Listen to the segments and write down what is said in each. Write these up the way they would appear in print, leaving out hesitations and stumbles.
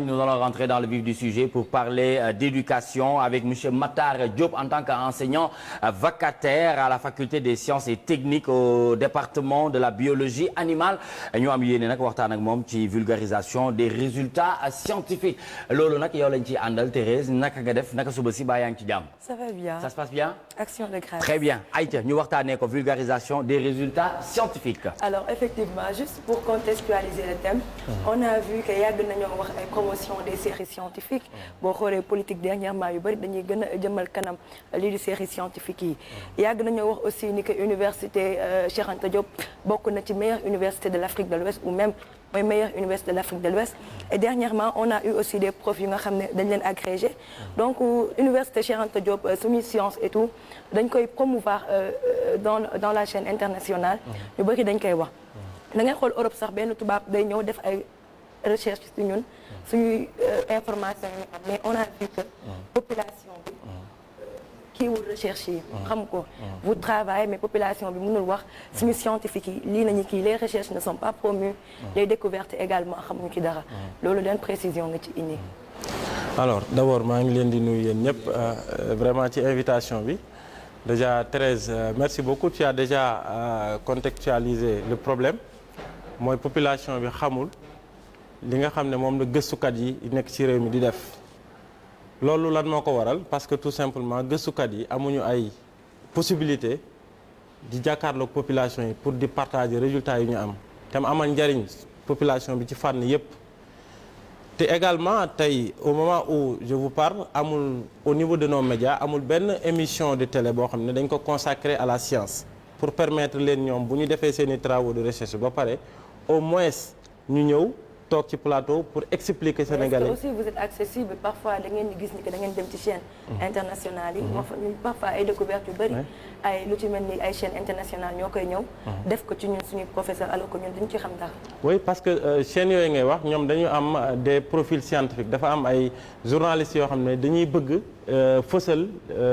Nous allons rentrer dans le vif du sujet pour parler d'éducation avec monsieur Matar Diop en tant qu'enseignant vacataire à la faculté des sciences et techniques au département de la biologie animale ñu am yéene nag waxtaan ak moom ci vulgarisation des résultats scientifiques loolu nag yow lañ ci àndal Thérèse naka nga def naka suba si baa yaa ngi ci jàmm. Ça va bien. Ça se passe bien. Action de grâce. Très bien ayca ñu waxtaanee ko vulgarisation des résultats scientifiques. Alors effectivement juste pour contextualiser le thème. On a vu que yàgg nañoo wax ay promotion des séries scientifiques boo xoolee politique dernièrement yu bëri dañuy gën a jëmal kanam lii di séries scientifiques yi yàgg nañoo wax aussi ni que université Cheikh Anta Diop bokk na ci meilleure université de l'Afrique de l'Ouest ou même mooy meilleure université de l'Afrique de l'Ouest et dernièrement on a eu aussi des profs yu nga xam ne dañ leen agrégé donc université Cheikh Anta Diop suñuy science et tout dañ koy promouvoir dans la chaîne internationale ñu bëri dañ koy wax da ngay xool Europe sax benn tubaab day ñëw def ay recherche ci ñun suñuy information yi mais on a vu que population bi kii wul recherche yi xam ko vous travaillez mais population bi mënul wax suñu scientifique yi lii nañu kii les recherches ne sont pas promues les découvertes également xamuñu ci dara loolu leen précision nga ci indi alors d'abord maa ngi leen di nuyu yéen ñëpp vraiment ci invitation bi déjà Thérèse merci beaucoup tu as déjà contextualisé le problème mooy population bi xamul li nga xam ne moom la gëstukat yi nekk ci réew mi di def loolu lan moo ko waral parce que tout simplement gëstukat yi amuñu ay possibilité di jàkkaarloog population yi pour di partager résultats yi ñu am te mu amal njariñ population bi ci fànn yépp te également tey au moment où je vous parle amul au niveau de nos médias amul benn émission de télé boo xam ne dañ ko consacrer à la science pour permettre leen ñoom bu ñu defee seeni travaux de recherche ba pare au moins ñu ñëw toog ci plateau pour expliquer Sénégalais. Est-ce que aussi vous êtes accessible parfois da ngeen di gis ni que da ngeen dem ci chaîne internationale yi. parfois ay découvertes yu bëri. ay lu ci mel ni ay chaîne internationale ñoo koy ñëw. def ko ci ñun suñuy professeur alors que ñun dañu ci xam dara. oui parce que chaîne yooyu ngay wax ñoom dañu am des profils scientifiques dafa am ay journalistes yoo xam ne dañuy bëgg fësal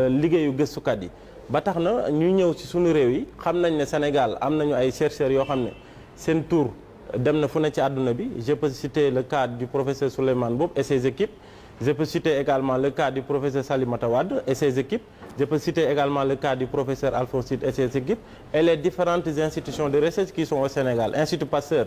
liggéeyu gëstukat yi ba tax na ñu ñëw ci suñu réew yi xam nañ ne Sénégal am nañu ay chercheurs yoo xam ne seen tour dem na fu ne ci àdduna bi je peux citer le cas du professeur Souleymane Mboup et ses équipes je peux citer également le cas du professeur Salimata Wade et ses équipes je peux citer également le cas du professeur Alphonse Sud et ses équipes et les différentes institutions de recherche qui sont au Sénégal Institut Pasteur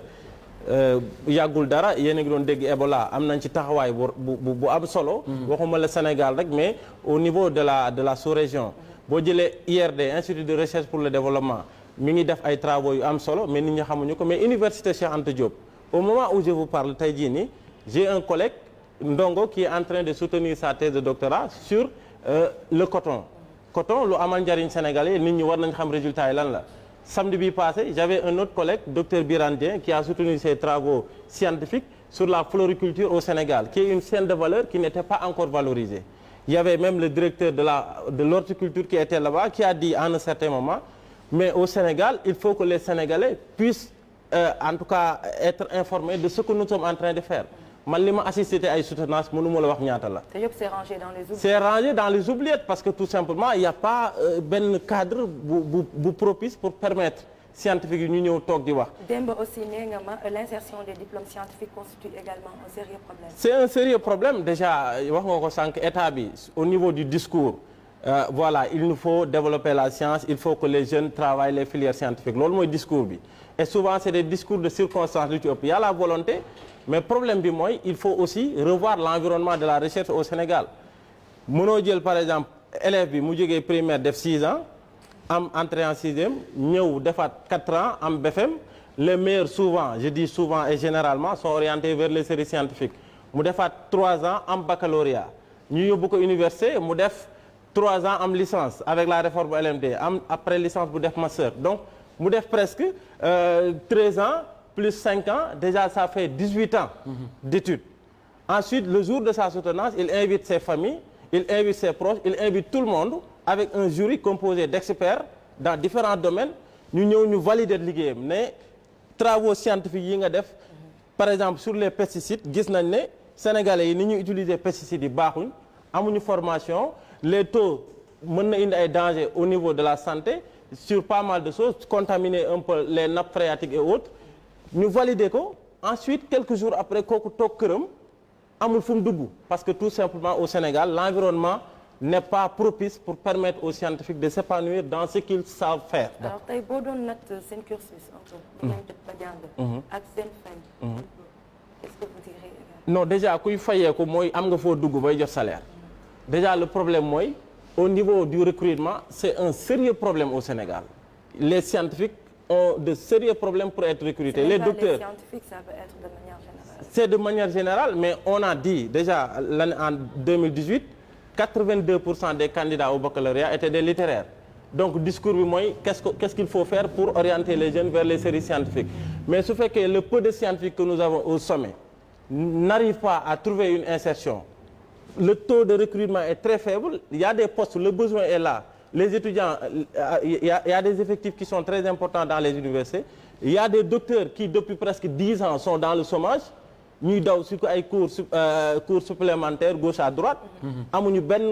yàggul dara yéen a ngi doon dégg Ebola am nañ ci taxawaay bu am solo waxuma le Sénégal rek mais au niveau de la sous-région boo jëlee IRD Institut de recherche pour le développement mi ngi def ay travaux yu am solo mais nit ñi xamuñu ko mais université Cheikh Anta Diop au moment où je vous parle tey jii nii j'ai un collègue Ndongo qui est en train de soutenir sa thèse de doctorat sur le coton lu amal njariñ sénégalais nit ñi war nañ xam résultat yi lan la samedi bi passé j'avais un autre collègue docteur Birane Dieng qui a soutenu ses travaux scientifiques sur la floriculture au Sénégal qui est une chaîne de valeur qui n'était pas encore valorisée il y avait même le directeur de l'horticulture qui était là-bas qui a dit à un certain moment mais au Sénégal il faut que les Sénégalais puissent en tout cas être informés de ce que nous sommes en train de faire man li ma assisté ay soutenance mënu ma la wax ñaata la. te yëpp c'est rangé dans les oubliettes. c'est rangé dans les oubliettes parce que tout simplement il y a pas benn cadre bu propice pour permettre scientifique yi ñu ñëw toog di wax. démb aussi nee nga ma l'insertion des diplômes scientifiques constitue également un sérieux problème. c'est un sérieux problème déjà wax nga ko sànq état bi au niveau du discours. Voilà il nous faut développer la science il faut que les jeunes travaillent les filières scientifiques loolu mooy discours bi et souvent c'est des discours de circonstances lu ci ëpp y a la volonté mais problème bi mooy il faut aussi revoir l'environnement de la recherche au Sénégal mënoo jël par exemple élève bi mu jógee primaire def 6 ans am entrée en 6e ñëw defaat 4 ans am BFM les meilleurs souvent je dis souvent et généralement sont orientés vers les séries scientifiques mu defaat 3 ans am baccalauréat ñu yóbbu ko université mu def 3 ans am licence avec la réforme LMD am après licence bu def master donc mu def presque 13 ans plus 5 ans déjà ça fait 18 ans d'études ensuite le jour de sa soutenance il invite ses familles il invite ses proches il invite tout le monde avec un jury composé d'experts dans différents domaines ñu ñëw ñu valider liggéeyam ne travaux scientifiques yi nga def par exemple sur les pesticides gis nañ ne sénégalais yi ni ñu utiliser pesticides yi baaxuñ amuñu formation les taux mën na indi ay dangers au niveau de la santé sur pas mal de choses contaminer un peu les nappes phréatiques et autres ñu valider ko ensuite quelques jours après kooku toog këram amul fu mu dugg parce que tout simplement au Sénégal l'environnement n'est pas propice pour permettre aux scientifiques de s'épanouir dans ce qu'ils savent faire. alors tey boo doon natt seen cursus un peu. di ngeen jot ba jàng. ak seen fay. est-ce que vous direz. non déjà kuy fayeeku mooy am nga foo dugg bay jot salaire déjà le problème mooy au niveau du recrutement c'est un sérieux problème au Sénégal les scientifiques ont de sérieux problèmes pour être recrutés. Les docteurs. Les scientifiques, ça peut être de manière générale. C'est de manière générale, mais on a dit déjà en 2018, 82% des candidats au baccalauréat étaient des littéraires. Donc discours bi mooy qu'est-ce qu'il faut faire pour orienter les jeunes vers les séries scientifiques. Mais su fekkee le peu de scientifiques que nous avons au sommet n'arrive pas à trouver une insertion, le taux de recrutement est très faible, il y a des postes, le besoin est là. Les étudiants, il y a des effectifs qui sont très importants dans les universités. Il y a des docteurs qui depuis presque 10 ans sont dans le chômage. ñuy daw si ko ay cours supplémentaires gauche à droite. amuñu benn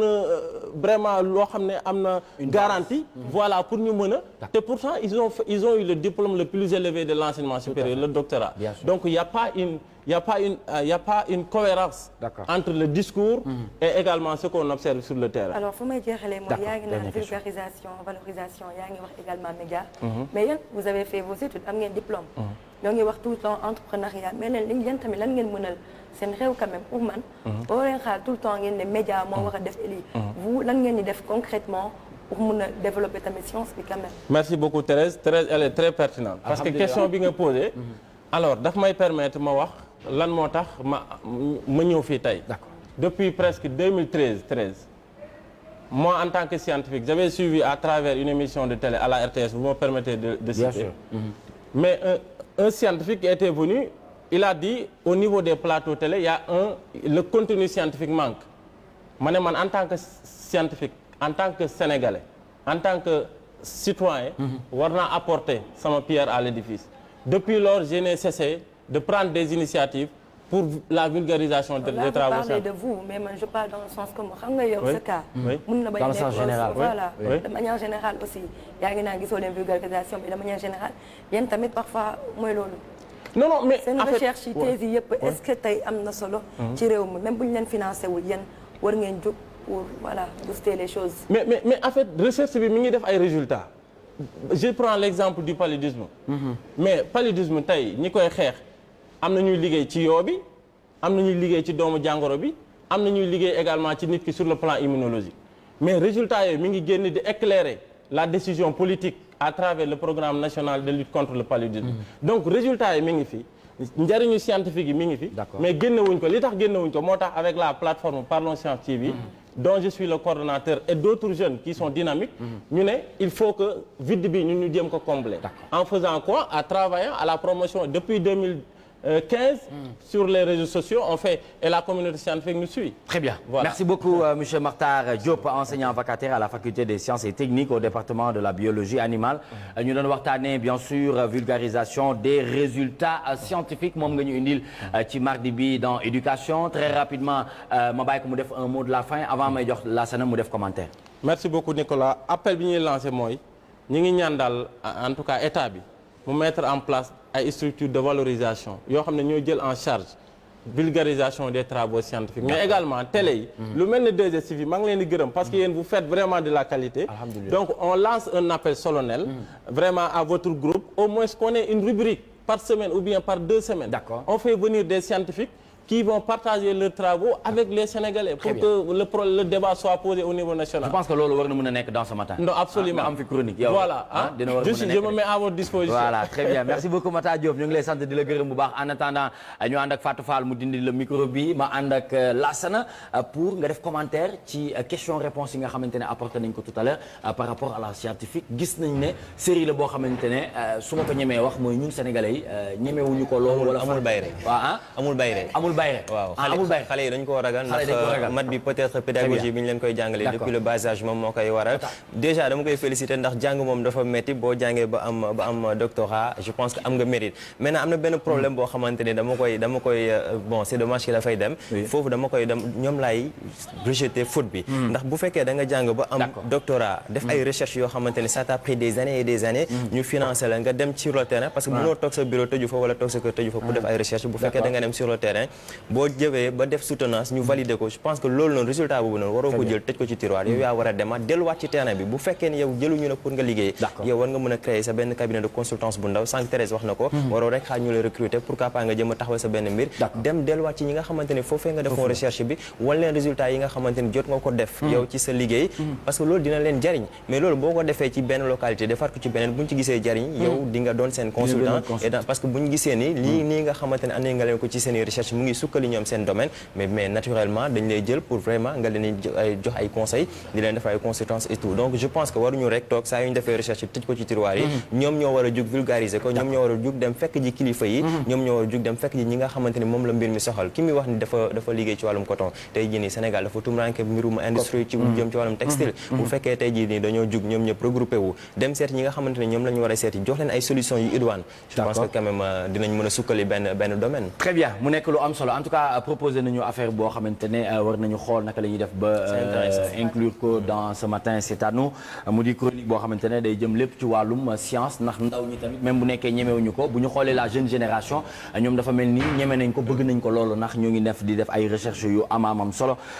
vraiment loo xam ne am na garantie. voilà pour ñu mën a. te pourtant ils ont eu le diplôme le plus élevé de l'enseignement supérieur, le doctorat. Donc il y a pas une cohérence entre le discours et également ce qu'on observe sur le terrain. Alors fu may jeexalee mooy yaa ngi naan vulgarisation valorisation yaa ngi wax également média. Mais yéen vous avez fait vos études am ngeen diplôme. ñoo ngi wax tout le temps entrepreneuriat mais leen yéen tamit lan ngeen mënal seen réew quand même pour man. boo leen xaar tout le temps ngeen ne média moo war a def lii. vous lan ngeen di def concrètement pour mën a développer tamit science bi quand même. Merci beaucoup Thérèse. Thérèse elle est très pertinente. parce que question bi nga posé. alors daf may permettre ma wax lan moo tax ma ñëw fii tey. Depuis presque 2013. Moi, en tant que scientifique, j'avais suivi à travers une émission de télé à la RTS, vous me permettez de citer. Bien sûr. Mais un scientifique était venu, il a dit, au niveau des plateaux télé, il y a le contenu scientifique manque. Man, en tant que scientifique, en tant que Sénégalais, en tant que citoyen, on a apporté sa pierre à l'édifice. Depuis lors, je n'ai cessé de prendre des initiatives pour la vulgarisation des travaux scientifiques. Là, vous parlez de vous, mais moi, je parle dans le sens comme xam nga yow ce cas. Dans le sens général. Voilà. De manière générale aussi. yaa ngi naan gisoo leen vulgarisation mais de manière générale yéen tamit parfois mooy loolu. non mais seen recherche yi thèse yi yëpp est-ce que tey am na solo. ci réew mi même bu ñu leen financé wul yéen war ngeen jóg pour voilà booster les choses. mais en fait recherche bi mi ngi def ay résultats. Je prends l'exemple du paludisme. Mais paludisme tey ñi koy xeex. am na ñuy liggéey ci yoo bi am na ñuy liggéey ci doomu jàngoro bi am na ñuy liggéey également ci nit ki sur le plan immunologique mais résultat yooyu mi ngi génn di éclairer la décision politique à travers le programme national de lutte contre le paludisme. Donc résultat yi mi ngi fi njëriñu scientifique yi mi ngi fi. Mais génnewuñ ko li tax génnewuñ ko moo tax avec la plateforme Parlons Science TV dont je suis le coordonnateur et d'autres jeunes qui sont dynamiques ñu ne il faut que vide bi ñu jéem ko combler. En faisant quoi? En travaillant à la promotion depuis 2015 sur les réseaux sociaux on fait et la communauté scientifique nous suit. Très bien. Voilà. Merci beaucoup monsieur Makhtar Diop, enseignant vacataire à la faculté des sciences et techniques au département de la biologie animale. ñu doon waxtaanee bien sûr vulgarisation des résultats scientifiques moom nga ñu indil ci mardi bi dans éducation très rapidement ma bàyyi ko mu def un mot de la fin avant may jox Lassana mu def commentaire. Merci beaucoup Nicolas. Appel bi ñuy lancé mooy ñi ngi ñaan daal en tout cas état bi mu mettre en place ay structures de valorisation yoo xam ne ñoo jël en charge vulgarisation des travaux scientifiques. Mais également télé yi. lu mel ne 2STV maa ngi leen di gërëm parce que yéen vous faites vraiment de la qualité. Donc on lance un appel solennel. Vraiment à votre groupe au moins qu'on ait une rubrique par semaine ou bien par 2 semaines. On fait venir des scientifiques qui vont partager leurs travaux avec les Sénégalais pour que le débat soit posé au niveau national. Je pense que loolu war na mën a nekk dans ce matin. Non, absolument. am fi chronique yow. Voilà. Je me mets à votre disposition. Voilà, très bien. Merci beaucoup Makhtar Diop. ñu ngi lay sant di la gërëm bu baax en attendant ñu ànd ak Fatou Fall mu dindi le micro bi ma ànd ak Lassana pour nga def commentaire ci question réponse yi nga xamante ne apporté nañ ko tout à l'heure par rapport à la scientifique gis nañ ne série la boo xamante ne su ma ko ñemee wax mooy ñun sénégalais yi ñemewuñu ko loolu wala amul bayre amul bayre waaw xale yi dañ koo ragal ndax mat bi peut-être pédagogie bi ñu leen koy jàngale depuis le bas âge moom moo koy waral déjà dama koy féliciter ndax jàng moom dafa metti boo jàngee ba am doctorat je pense que am nga mérite maintenant am na benn problème boo xamante ne dama koy bon c'est dommage que dafay dem foofu dama koy dem ñoom laay rejeter faute bi ndax bu fekkee da nga jàng ba am doctorat def ay recherche yoo xamante ne ça t'a pris des années et des années ñu financer la nga dem sur le terrain parce que mënoo toog sa bureau tëju fa wala toog sa kër tëju fa pour def ay recherche bu fekkee da nga dem sur le terrain boo jëwee ba def soutenance ñu valider ko je pense que loolu noonu résultat boobu noonu waroo ko jël tëj ko ci tiroir yow yaa war a demaat delluwaat ci terrain bi bu fekkee ni yow jëluñu la pour nga liggéey yow war nga mën a créer sa benn cabinet de consultance bu ndaw sànq Thérèse wax na ko waroo rek xaar ñu la recruter pourquoi pas nga jëm a taxawal sa benn mbir dem delluwaat ci ñi nga xamante ni foofee nga defoon recherche bi wala leen résultat yi nga xamante ni jot nga ko def yow ci sa liggéey parce que loolu dina leen jariñ mais loolu boo ko defee ci benn localité defaat ko ci beneen bu ñu ci gisee jariñ yow di nga doon seen consultant et parce que bu ñu gisee ni lii nii nga xamante ne andee nga leen ko ci seen recherche mu ngi sukkali ñoom seen domaine mais naturellement dañ lay jël pour vraiment nga leen jox ay conseils di leen def ay consultance et tout donc je pense que waruñu rek toog saa yu ñu defee recherche bi tëj ko ci tiroir yi ñoom ñoo war a jug vulgariser ko ñoom ñoo war a jug dem fekk ji kilifa yi ñoom ñoo war a jug dem fekk ji ñi nga xamante ni moom la mbir mi soxal ki muy wax ni dafa liggéey ci wàllum coton tey jii nii Sénégal dafa tumranke mbirum industrie ci jëm ci wàllum textile bu fekkee tey jii nii dañoo jug ñoom ñëpp regroupé wu dem seet ñi nga xamante ne ñoom la ñu war a seeti jox leen ay solutions yu idoine je pense que quand même dinañ mën a sukkali benn domaine très bien mu nekk lu am solo en tout cas proposé nañu affaire boo xamante ne war nañu xool naka la ñuy def ba inclure ko dans ce matin c'est à nous mu di chronique boo xamante ne day jëm lépp ci wàllum science ndax ndaw ñi tamit même bu nekkee ñemewuñu ko bu ñu xoolee la jeune génération ñoom dafa mel ni ñeme nañ ko bëgg nañ ko loolu ndax ñoo ngi def di def ay recherche yu am solo